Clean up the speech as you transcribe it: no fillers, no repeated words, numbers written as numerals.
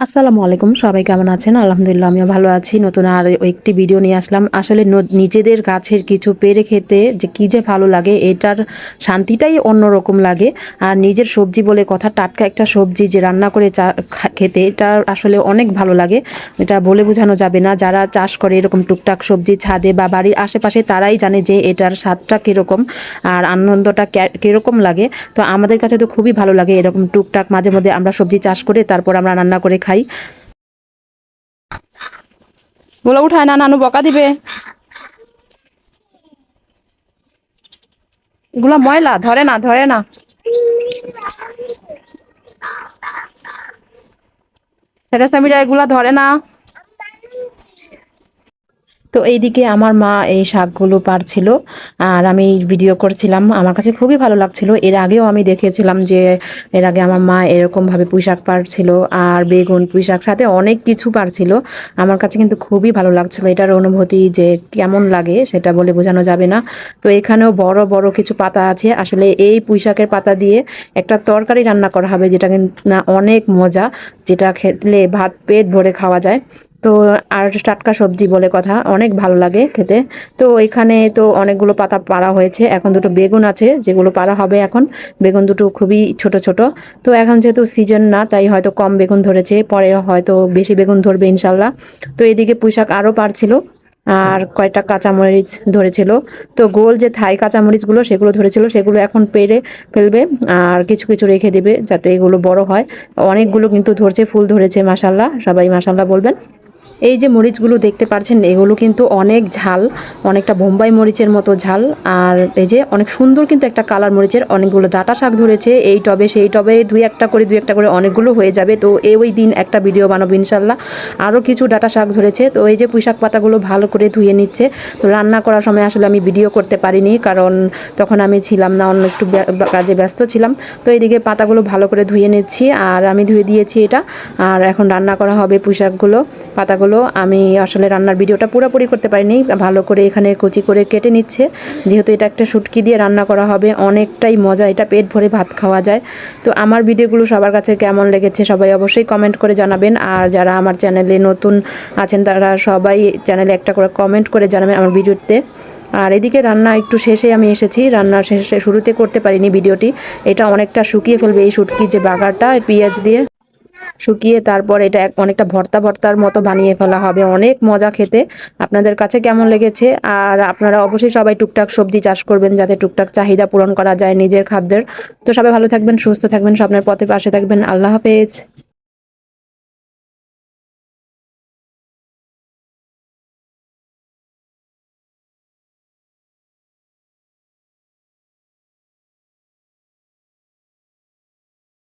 আসসালামু আলাইকুম, সবাই কেমন আছেন? আলহামদুলিল্লাহ আমিও ভালো আছি। নতুন আর একটি ভিডিও নিয়ে আসলাম। আসলে নিজেদের গাছের কিছু পেড়ে খেতে যে কি যে ভালো লাগে, এটার শান্তিটাই অন্যরকম লাগে। আর নিজের সবজি বলে কথা, টাটকা একটা সবজি যে রান্না করে খেতে, এটা আসলে অনেক ভালো লাগে। এটা বলে বোঝানো যাবে না। যারা চাষ করে এরকম টুকটাক সবজি ছাদে বা বাড়ির আশেপাশে, তারাই জানে যে এটার স্বাদটা কীরকম আর আনন্দটা কীরকম লাগে। তো আমাদের কাছে তো খুবই ভালো লাগে এরকম টুকটাক মাঝে মধ্যে আমরা সবজি চাষ করে তারপর আমরা রান্না করে খাই। বলে উঠায় না, নানু বকা দিবে। এগুলা ময়লা, ধরে না ধরে না। সেটা সামিরা, এগুলা ধরে না। তো এইদিকে আমার মা এই শাকগুলো পাড়ছিল আর আমি ভিডিও করছিলাম। আমার কাছে খুবই ভালো লাগছিল। এর আগেও আমি দেখেছিলাম যে এর আগে আমার মা এরকমভাবে পুঁই শাক পাড়ছিল আর বেগুন, পুঁই শাক সাথে অনেক কিছু পাড়ছিল। আমার কাছে কিন্তু খুবই ভালো লাগছিল। এটার অনুভূতি যে কেমন লাগে সেটা বলে বোঝানো যাবে না। তো এখানেও বড় বড় কিছু পাতা আছে। আসলে এই পুঁই শাকের পাতা দিয়ে একটা তরকারি রান্না করা হবে, যেটা কিন্তু না অনেক মজা, যেটা খেলে ভাত পেট ভরে খাওয়া যায়। তো আর টাটকা সবজি বলে কথা, অনেক ভালো লাগে খেতে। তো এখানে তো অনেকগুলো পাতা পাড়া হয়েছে। এখন দুটো বেগুন আছে যেগুলো পাড়া হবে এখন। বেগুন দুটো খুবই ছোট ছোট। তো এখন যেহেতু সিজন না, তাই হয়তো কম বেগুন ধরেছে, পরে হয়তো বেশি বেগুন ধরবে ইনশাল্লাহ। তো এদিকে পুঁইশাক আরও পারছিল আর কয়টা কাঁচামরিচ ধরেছিল। তো গোল যে থাই কাঁচামরিচগুলো সেগুলো ধরেছিল, সেগুলো এখন পেরে ফেলবে আর কিছু কিছু রেখে দেবে যাতে এগুলো বড় হয়। অনেকগুলো কিন্তু ধরছে, ফুল ধরেছে, মাশাল্লাহ, সবাই মাশাল্লাহ বলবেন। এই যে মরিচগুলো দেখতে পাচ্ছেন, এগুলো কিন্তু অনেক ঝাল, অনেকটা বোম্বাই মরিচের মতো ঝাল। আর এই যে অনেক সুন্দর কিন্তু একটা কালার মরিচের। অনেকগুলো ডাঁটা শাক ধরেছে এই টবে সেই টবে, দুই একটা করে অনেকগুলো হয়ে যাবে। তো ওই দিন একটা ভিডিও বানাবো ইনশাল্লাহ। আরও কিছু ডাঁটা শাক ধরেছে। তো এই যে পুঁইশাক পাতাগুলো ভালো করে ধুয়ে নিচ্ছে। তো রান্না করার সময় আসলে আমি ভিডিও করতে পারিনি, কারণ তখন আমি ছিলাম না, অন্য একটু কাজে ব্যস্ত ছিলাম। তো এইদিকে পাতাগুলো ভালো করে ধুয়ে নিচ্ছি আর আমি ধুয়ে দিয়েছি এটা। আর এখন রান্না করা হবে পুঁইশাকগুলো, পাতাগুলো। আমি আসলে রান্নার ভিডিওটা পুরোপুরি করতে পারিনি, ভালো করে এখানে কুচি করে কেটে নিচ্ছে। যেহেতু এটা একটা শুটকি দিয়ে রান্না করা হবে, অনেকটাই মজা, এটা পেট ভরে ভাত খাওয়া যায়। তো আমার ভিডিওগুলো সবার কাছে কেমন লেগেছে সবাই অবশ্যই কমেন্ট করে জানাবেন। আর যারা আমার চ্যানেলে নতুন আছেন তারা সবাই চ্যানেলে একটা করে কমেন্ট করে জানাবেন আমার ভিডিওতে। আর এদিকে রান্না একটু শেষে আমি এসেছি, রান্নার শেষে শুরুতে করতে পারিনি ভিডিওটি। এটা অনেকটা শুকিয়ে ফেলবে এই শুটকি যে বাগারটা পেঁয়াজ দিয়ে শুকিয়ে, তারপর এটা অনেকটা ভর্তা ভর্তার মতো বানিয়ে ফেলা হবে। অনেক মজা খেতে। আপনাদের কাছে কেমন লেগেছে? আর আপনারা অবশ্যই সবাই টুকটাক সবজি চাষ করবেন যাতে টুকটাক চাহিদা পূরণ করা যায় নিজের খাদ্যের। তো সবাই ভালো থাকবেন, সুস্থ থাকবেন, স্বপ্নের পথে পাশে থাকবেন। আল্লাহ হাফেজ।